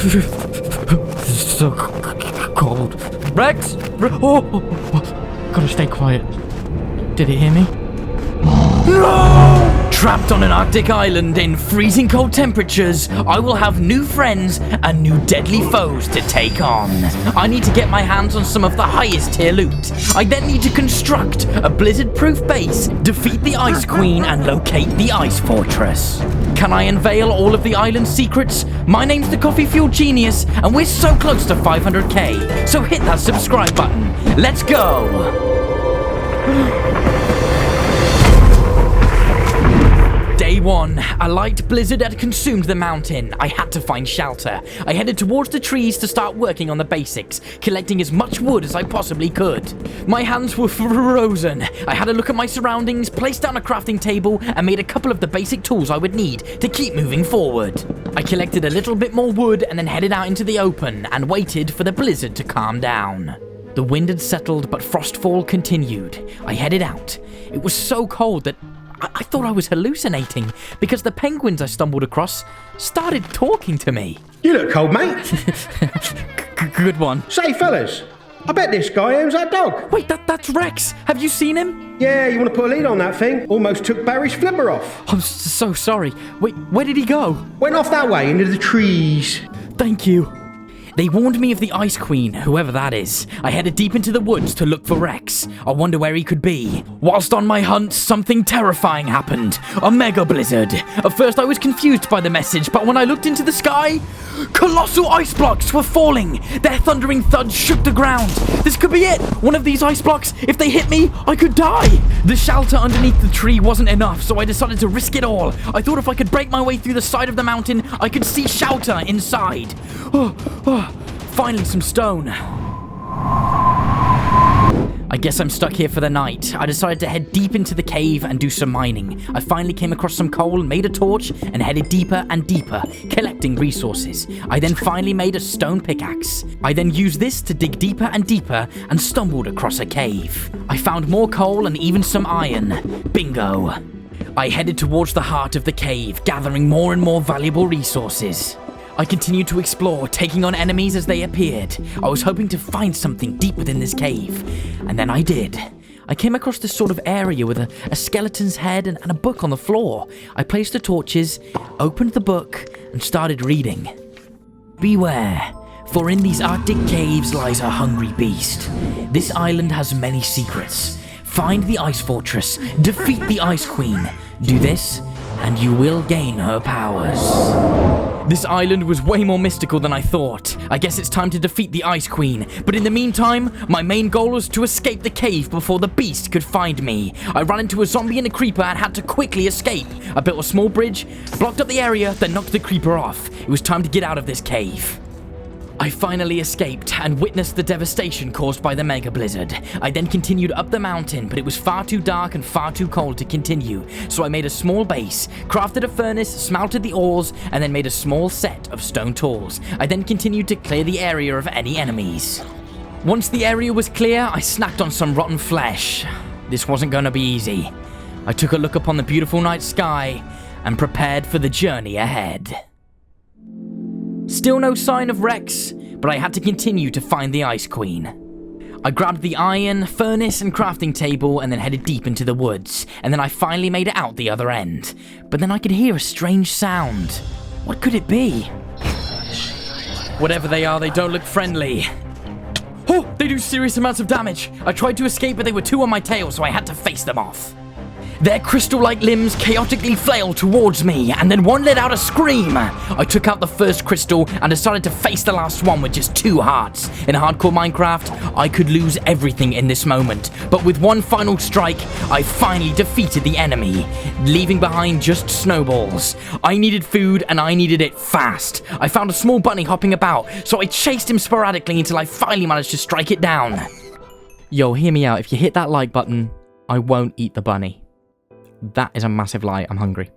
It's so cold. Rex! Oh! Gotta stay quiet. Did it hear me? No! Trapped on an Arctic island in freezing cold temperatures, I will have new friends and new deadly foes to take on. I need to get my hands on some of the highest tier loot. I then need to construct a blizzard-proof base, defeat the Ice Queen, and locate the Ice Fortress. Can I unveil all of the island's secrets? My name's the Coffee Fuel Genius, and we're so close to 500k, so hit that subscribe button. Let's go! Day 1. A light blizzard had consumed the mountain. I had to find shelter. I headed towards the trees to start working on the basics, collecting as much wood as I possibly could. My hands were frozen. I had a look at my surroundings, placed down a crafting table, and made a couple of the basic tools I would need to keep moving forward. I collected a little bit more wood and then headed out into the open and waited for the blizzard to calm down. The wind had settled, but frostfall continued. I headed out. It was so cold that I thought I was hallucinating because the penguins I stumbled across started talking to me. You look cold, mate. Good one. Say, fellas, I bet this guy owns that dog. Wait, that's Rex. Have you seen him? Yeah, you want to put a lead on that thing? Almost took Barry's flipper off. I'm so sorry. Wait, where did he go? Went off that way into the trees. Thank you. They warned me of the Ice Queen, whoever that is. I headed deep into the woods to look for Rex. I wonder where he could be. Whilst on my hunt, something terrifying happened. A mega blizzard. At first I was confused by the message, but when I looked into the sky, colossal ice blocks were falling. Their thundering thuds shook the ground. This could be it. One of these ice blocks, if they hit me, I could die. The shelter underneath the tree wasn't enough, so I decided to risk it all. I thought if I could break my way through the side of the mountain, I could see shelter inside. Finally some stone. I guess I'm stuck here for the night. I decided to head deep into the cave and do some mining. I finally came across some coal, made a torch, and headed deeper and deeper, collecting resources. I then finally made a stone pickaxe. I then used this to dig deeper and deeper and stumbled across a cave. I found more coal and even some iron. Bingo! I headed towards the heart of the cave, gathering more and more valuable resources. I continued to explore, taking on enemies as they appeared. I was hoping to find something deep within this cave, and then I did. I came across this sort of area with a skeleton's head and a book on the floor. I placed the torches, opened the book, and started reading. Beware, for in these Arctic caves lies a hungry beast. This island has many secrets. Find the Ice Fortress, defeat the Ice Queen. Do this, and you will gain her powers. This island was way more mystical than I thought. I guess it's time to defeat the Ice Queen. But in the meantime, my main goal was to escape the cave before the beast could find me. I ran into a zombie and a creeper and had to quickly escape. I built a small bridge, blocked up the area, then knocked the creeper off. It was time to get out of this cave. I finally escaped and witnessed the devastation caused by the mega blizzard. I then continued up the mountain, but it was far too dark and far too cold to continue, so I made a small base, crafted a furnace, smelted the ores, and then made a small set of stone tools. I then continued to clear the area of any enemies. Once the area was clear, I snacked on some rotten flesh. This wasn't going to be easy. I took a look upon the beautiful night sky and prepared for the journey ahead. Still no sign of Rex, but I had to continue to find the Ice Queen. I grabbed the iron, furnace, and crafting table and then headed deep into the woods, and then I finally made it out the other end. But then I could hear a strange sound. What could it be? Whatever they are, they don't look friendly. Oh, they do serious amounts of damage. I tried to escape, but they were two on my tail, so I had to face them off. Their crystal-like limbs chaotically flailed towards me, and then one let out a scream. I took out the first crystal and decided to face the last one with just 2 hearts. In hardcore Minecraft, I could lose everything in this moment, but with one final strike, I finally defeated the enemy, leaving behind just snowballs. I needed food, and I needed it fast. I found a small bunny hopping about, so I chased him sporadically until I finally managed to strike it down. Yo, hear me out. If you hit that like button, I won't eat the bunny. That is a massive lie. I'm hungry.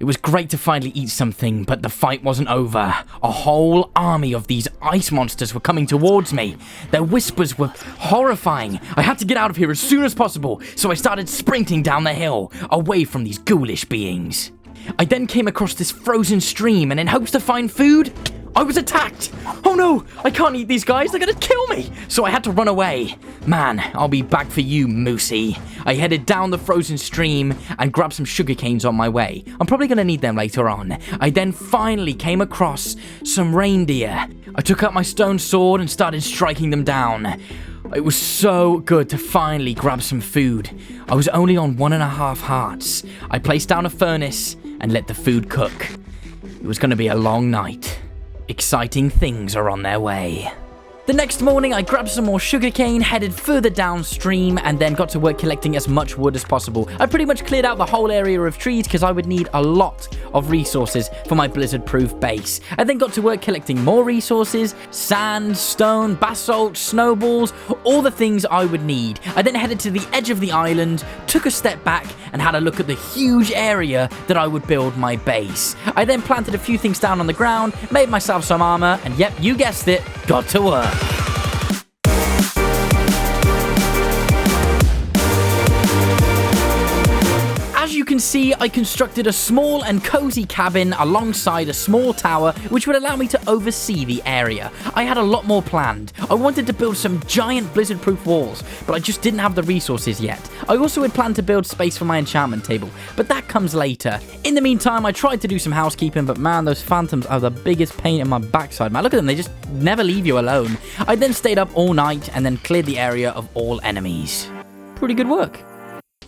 It was great to finally eat something, but the fight wasn't over. A whole army of these ice monsters were coming towards me. Their whispers were horrifying. I had to get out of here as soon as possible, so I started sprinting down the hill, away from these ghoulish beings. I then came across this frozen stream, and in hopes to find food, I was attacked! Oh no! I can't eat these guys, they're gonna kill me! So I had to run away. Man, I'll be back for you, Moosey. I headed down the frozen stream and grabbed some sugar canes on my way. I'm probably gonna need them later on. I then finally came across some reindeer. I took out my stone sword and started striking them down. It was so good to finally grab some food. I was only on 1.5 hearts. I placed down a furnace and let the food cook. It was gonna be a long night. Exciting things are on their way. The next morning, I grabbed some more sugarcane, headed further downstream, and then got to work collecting as much wood as possible. I pretty much cleared out the whole area of trees because I would need a lot of resources for my blizzard-proof base. I then got to work collecting more resources, sand, stone, basalt, snowballs, all the things I would need. I then headed to the edge of the island, took a step back, and had a look at the huge area that I would build my base. I then planted a few things down on the ground, made myself some armor, and yep, you guessed it, got to work. As you can see, I constructed a small and cozy cabin alongside a small tower, which would allow me to oversee the area. I had a lot more planned. I wanted to build some giant blizzard-proof walls, but I just didn't have the resources yet. I also had planned to build space for my enchantment table, but that comes later. In the meantime, I tried to do some housekeeping, but man, those phantoms are the biggest pain in my backside. Man, look at them, they just never leave you alone. I then stayed up all night and then cleared the area of all enemies. Pretty good work.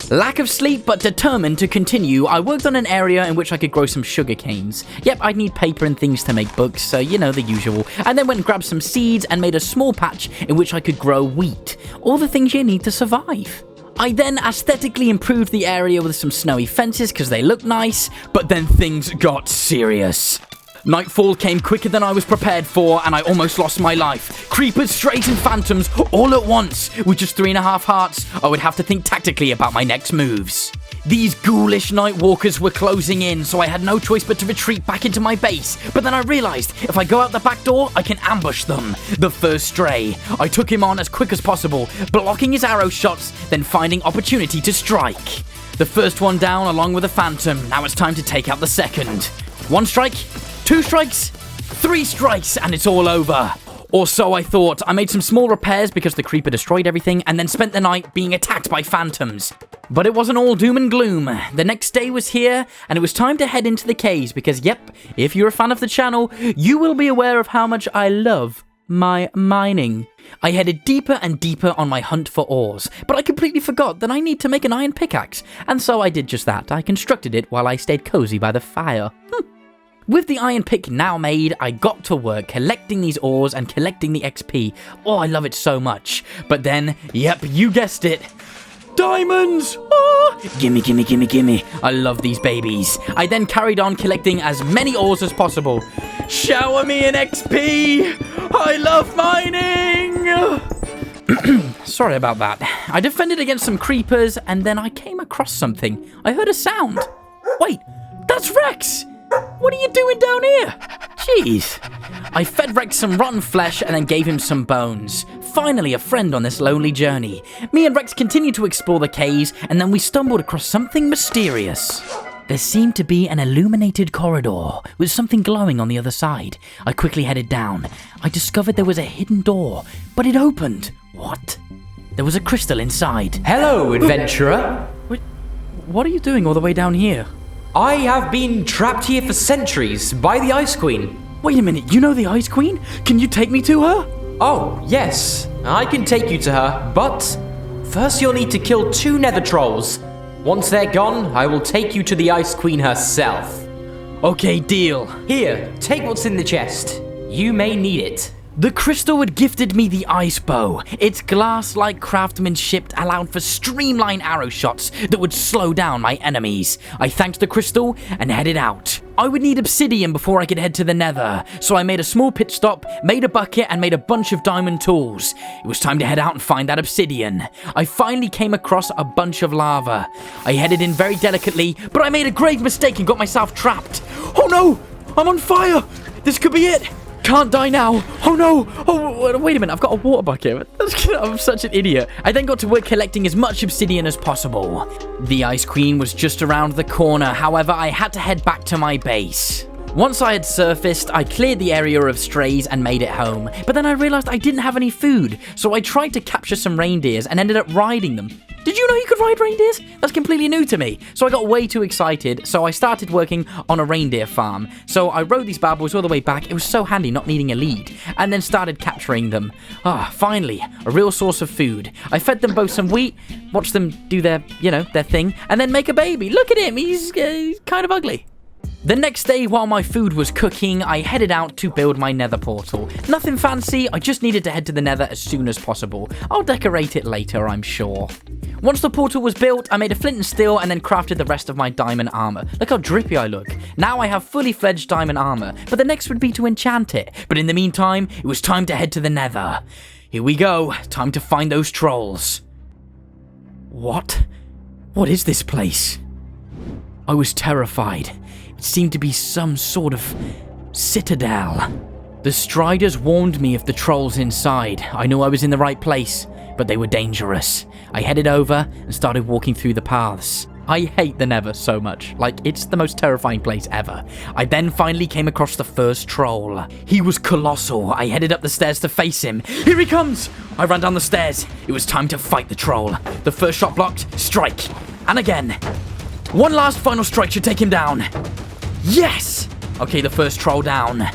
Lack of sleep, but determined to continue, I worked on an area in which I could grow some sugar canes. Yep, I'd need paper and things to make books, so you know, the usual. And then went and grabbed some seeds and made a small patch in which I could grow wheat. All the things you need to survive. I then aesthetically improved the area with some snowy fences because they look nice, but then things got serious. Nightfall came quicker than I was prepared for, and I almost lost my life. Creepers, strays, and phantoms all at once. With just 3.5 hearts, I would have to think tactically about my next moves. These ghoulish night walkers were closing in, so I had no choice but to retreat back into my base. But then I realized, if I go out the back door, I can ambush them. The first stray. I took him on as quick as possible, blocking his arrow shots, then finding opportunity to strike. The first one down along with a phantom. Now it's time to take out the second. 1 strike. 2 strikes, 3 strikes, and it's all over. Or so I thought. I made some small repairs because the creeper destroyed everything, and then spent the night being attacked by phantoms. But it wasn't all doom and gloom. The next day was here, and it was time to head into the caves because, yep, if you're a fan of the channel, you will be aware of how much I love my mining. I headed deeper and deeper on my hunt for ores, but I completely forgot that I need to make an iron pickaxe, and so I did just that. I constructed it while I stayed cozy by the fire. With the iron pick now made, I got to work collecting these ores and collecting the XP. Oh, I love it so much. But then, yep, you guessed it. Diamonds! Oh! Gimme, gimme, gimme, gimme. I love these babies. I then carried on collecting as many ores as possible. Shower me in XP! I love mining! Sorry about that. I defended against some creepers, and then I came across something. I heard a sound. Wait, that's Rex! What are you doing down here? Jeez. I fed Rex some rotten flesh and then gave him some bones. Finally, a friend on this lonely journey. Me and Rex continued to explore the caves, and then we stumbled across something mysterious. There seemed to be an illuminated corridor with something glowing on the other side. I quickly headed down. I discovered there was a hidden door, but it opened. What? There was a crystal inside. Hello, adventurer. Wait, what are you doing all the way down here? I have been trapped here for centuries by the Ice Queen. Wait a minute, you know the Ice Queen? Can you take me to her? Oh, yes, I can take you to her, but first you'll need to kill 2 nether trolls. Once they're gone, I will take you to the Ice Queen herself. Okay, deal. Here, take what's in the chest. You may need it. The crystal had gifted me the ice bow. Its glass-like craftsmanship allowed for streamlined arrow shots that would slow down my enemies. I thanked the crystal and headed out. I would need obsidian before I could head to the nether, so I made a small pit stop, made a bucket, and made a bunch of diamond tools. It was time to head out and find that obsidian. I finally came across a bunch of lava. I headed in very delicately, but I made a grave mistake and got myself trapped. Oh no! I'm on fire! This could be it! Can't die now. Oh no. Oh, wait a minute. I've got a water bucket. I'm such an idiot. I then got to work collecting as much obsidian as possible. The Ice Queen was just around the corner. However, I had to head back to my base. Once I had surfaced, I cleared the area of strays and made it home. But then I realized I didn't have any food. So I tried to capture some reindeers and ended up riding them. Did you know you could ride reindeers? That's completely new to me. So I got way too excited, so I started working on a reindeer farm. So I rode these bad boys all the way back. It was so handy not needing a lead. And then started capturing them. Finally, a real source of food. I fed them both some wheat, watched them do their thing, and then make a baby. Look at him, he's kind of ugly. The next day, while my food was cooking, I headed out to build my nether portal. Nothing fancy, I just needed to head to the nether as soon as possible. I'll decorate it later, I'm sure. Once the portal was built, I made a flint and steel and then crafted the rest of my diamond armor. Look how drippy I look. Now I have fully fledged diamond armor, but the next would be to enchant it. But in the meantime, it was time to head to the nether. Here we go, time to find those trolls. What? What is this place? I was terrified. It seemed to be some sort of citadel. The Striders warned me of the trolls inside. I knew I was in the right place, but they were dangerous. I headed over and started walking through the paths. I hate the Nether so much. Like, it's the most terrifying place ever. I then finally came across the first troll. He was colossal. I headed up the stairs to face him. Here he comes! I ran down the stairs. It was time to fight the troll. The first shot blocked. Strike. And again. One last final strike should take him down. Yes! Okay, the first troll down.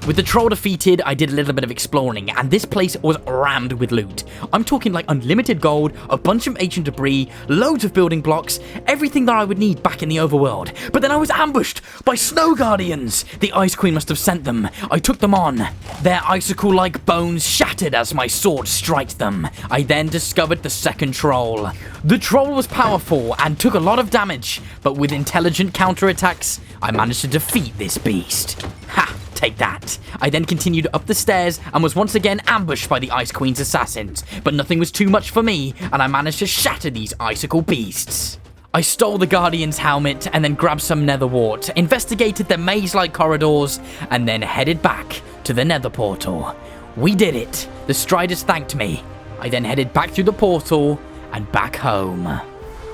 With the troll defeated, I did a little bit of exploring, and this place was rammed with loot. I'm talking like unlimited gold, a bunch of ancient debris, loads of building blocks, everything that I would need back in the overworld. But then I was ambushed by snow guardians. The Ice Queen must have sent them. I took them on. Their icicle-like bones shattered as my sword struck them. I then discovered the second troll. The troll was powerful and took a lot of damage, but with intelligent counterattacks, I managed to defeat this beast. Ha! Take that. I then continued up the stairs and was once again ambushed by the Ice Queen's assassins, but nothing was too much for me, and I managed to shatter these icicle beasts. I stole the Guardian's helmet and then grabbed some nether wart, investigated the maze-like corridors, and then headed back to the nether portal. We did it. The Striders thanked me. I then headed back through the portal and back home.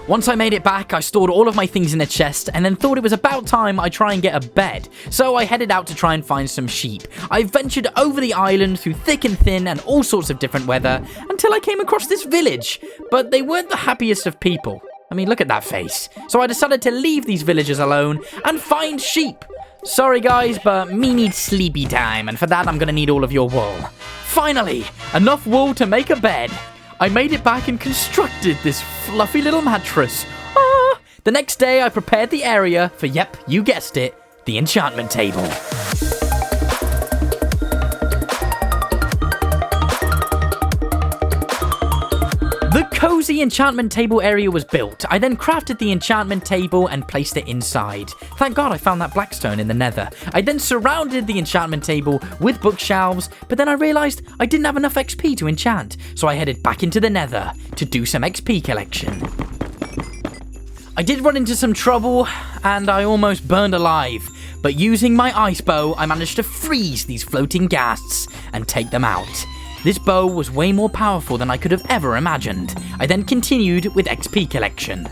Once I made it back, I stored all of my things in a chest and then thought it was about time I try and get a bed. So I headed out to try and find some sheep. I ventured over the island through thick and thin and all sorts of different weather until I came across this village. But they weren't the happiest of people. I mean, look at that face. So I decided to leave these villagers alone and find sheep. Sorry guys, but me needs sleepy time, and for that I'm gonna need all of your wool. Finally, enough wool to make a bed. I made it back and constructed this fluffy little mattress. The next day, I prepared the area for, yep, you guessed it, the enchantment table. The cozy enchantment table area was built. I then crafted the enchantment table and placed it inside. Thank God I found that blackstone in the nether. I then surrounded the enchantment table with bookshelves, but then I realized I didn't have enough XP to enchant, so I headed back into the nether to do some XP collection. I did run into some trouble, and I almost burned alive, but using my ice bow, I managed to freeze these floating ghasts and take them out. This bow was way more powerful than I could have ever imagined. I then continued with XP collection.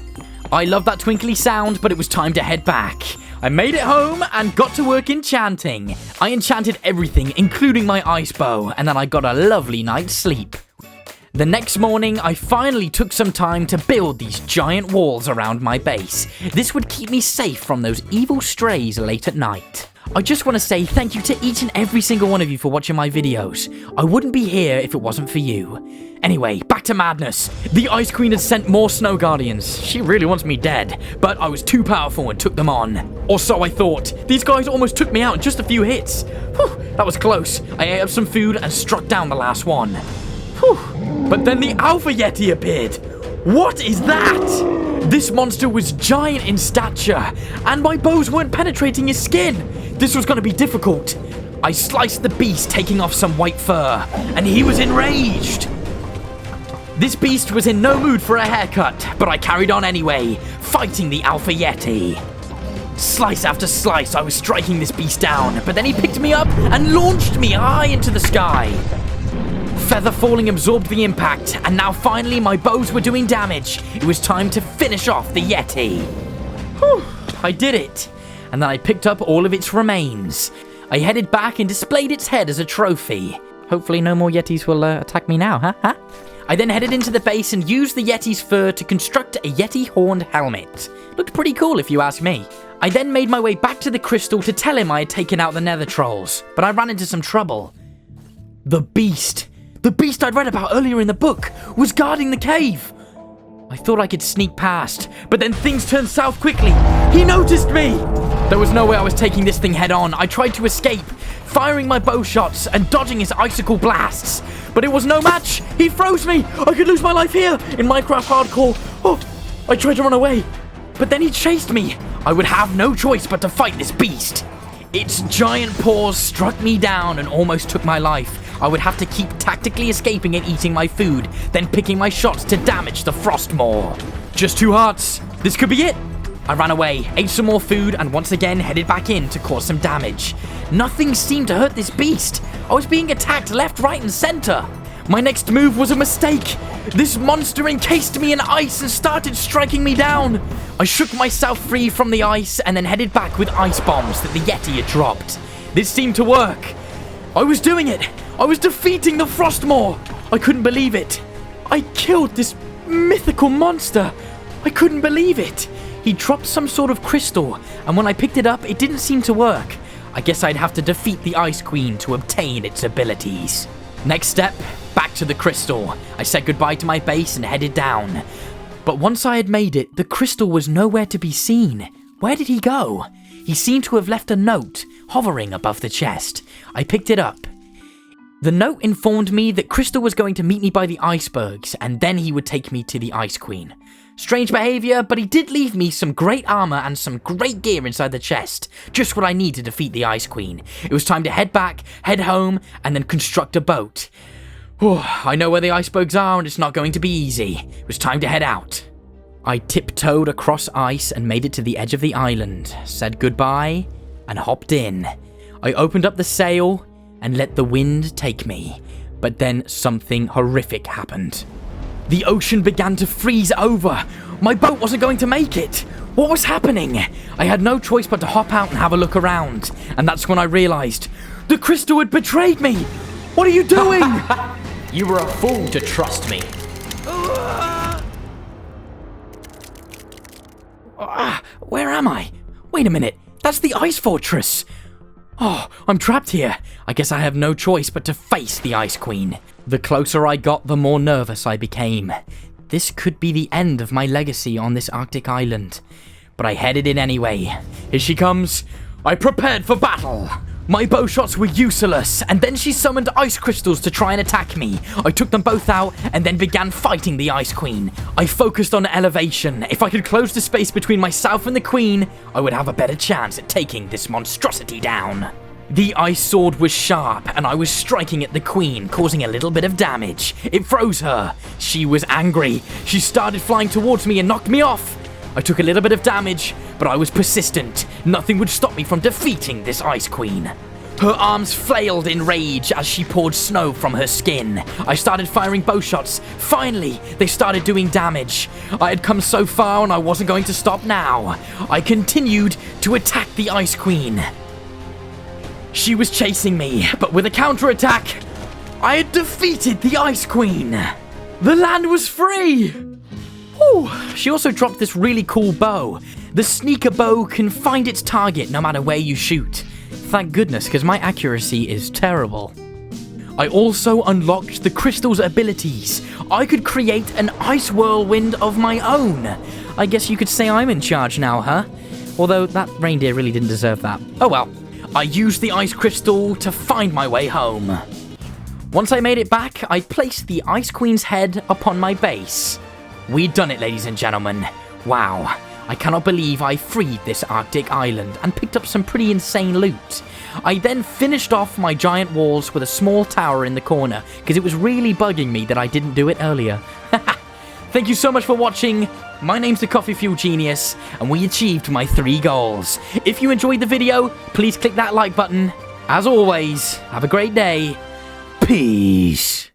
I love that twinkly sound, but it was time to head back. I made it home and got to work enchanting. I enchanted everything, including my ice bow, and then I got a lovely night's sleep. The next morning, I finally took some time to build these giant walls around my base. This would keep me safe from those evil strays late at night. I just want to say thank you to each and every single one of you for watching my videos. I wouldn't be here if it wasn't for you. Anyway, back to madness. The Ice Queen had sent more Snow Guardians. She really wants me dead, but I was too powerful and took them on. Or so I thought. These guys almost took me out in just a few hits. Whew, that was close. I ate up some food and struck down the last one. Whew. But then the Alpha Yeti appeared. What is that? This monster was giant in stature, and my bows weren't penetrating his skin. This was going to be difficult. I sliced the beast, taking off some white fur, and he was enraged. This beast was in no mood for a haircut, but I carried on anyway, fighting the Alpha Yeti. Slice after slice, I was striking this beast down, but then he picked me up and launched me high into the sky. Feather falling absorbed the impact, and now finally my bows were doing damage. It was time to finish off the Yeti. Whew, I did it. And then I picked up all of its remains. I headed back and displayed its head as a trophy. Hopefully no more Yetis will attack me now, huh? I then headed into the base and used the Yeti's fur to construct a Yeti horned helmet. Looked pretty cool if you ask me. I then made my way back to the crystal to tell him I had taken out the nether trolls, but I ran into some trouble. The beast I'd read about earlier in the book was guarding the cave. I thought I could sneak past, but then things turned south quickly. He noticed me! There was no way I was taking this thing head on. I tried to escape, firing my bow shots and dodging his icicle blasts. But it was no match! He froze me! I could lose my life here in Minecraft Hardcore. Oh, I tried to run away, but then he chased me. I would have no choice but to fight this beast. Its giant paws struck me down and almost took my life. I would have to keep tactically escaping and eating my food, then picking my shots to damage the Frostmaw. Just 2 hearts. This could be it. I ran away, ate some more food, and once again headed back in to cause some damage. Nothing seemed to hurt this beast. I was being attacked left, right, and center. My next move was a mistake. This monster encased me in ice and started striking me down. I shook myself free from the ice and then headed back with ice bombs that the Yeti had dropped. This seemed to work. I was doing it. I was defeating the Frostmaw. I couldn't believe it. I killed this mythical monster. I couldn't believe it. He dropped some sort of crystal, and when I picked it up, it didn't seem to work. I guess I'd have to defeat the Ice Queen to obtain its abilities. Next step, back to the crystal. I said goodbye to my base and headed down. But once I had made it, the crystal was nowhere to be seen. Where did he go? He seemed to have left a note, hovering above the chest. I picked it up. The note informed me that Crystal was going to meet me by the icebergs, and then he would take me to the Ice Queen. Strange behavior, but he did leave me some great armor and some great gear inside the chest. Just what I need to defeat the Ice Queen. It was time to head back, head home, and then construct a boat. I know where the icebergs are, and it's not going to be easy. It was time to head out. I tiptoed across ice and made it to the edge of the island, said goodbye, and hopped in. I opened up the sail and let the wind take me. But then something horrific happened. The ocean began to freeze over. My boat wasn't going to make it. What was happening? I had no choice but to hop out and have a look around. And that's when I realized the crystal had betrayed me. What are you doing? You were a fool to trust me. Where am I? Wait a minute. That's the ice fortress. Oh, I'm trapped here. I guess I have no choice but to face the Ice Queen. The closer I got, the more nervous I became. This could be the end of my legacy on this Arctic island. But I headed in anyway. Here she comes. I prepared for battle. My bow shots were useless, and then she summoned ice crystals to try and attack me. I took them both out, and then began fighting the Ice Queen. I focused on elevation. If I could close the space between myself and the Queen, I would have a better chance at taking this monstrosity down. The ice sword was sharp, and I was striking at the Queen, causing a little bit of damage. It froze her. She was angry. She started flying towards me and knocked me off. I took a little bit of damage, but I was persistent. Nothing would stop me from defeating this Ice Queen. Her arms flailed in rage as she poured snow from her skin. I started firing bow shots. Finally, they started doing damage. I had come so far and I wasn't going to stop now. I continued to attack the Ice Queen. She was chasing me, but with a counterattack, I had defeated the Ice Queen. The land was free. Whew. She also dropped this really cool bow. The sneaker bow can find its target no matter where you shoot. Thank goodness, because my accuracy is terrible. I also unlocked the crystal's abilities. I could create an ice whirlwind of my own. I guess you could say I'm in charge now, huh? Although that reindeer really didn't deserve that. Oh well. I used the ice crystal to find my way home. Once I made it back, I placed the Ice Queen's head upon my base. We'd done it, ladies and gentlemen. Wow. I cannot believe I freed this Arctic island and picked up some pretty insane loot. I then finished off my giant walls with a small tower in the corner, because it was really bugging me that I didn't do it earlier. Thank you so much for watching. my name's the Coffee Fuel Genius, and we achieved my 3 goals. If you enjoyed the video, please click that like button. As always, have a great day. Peace.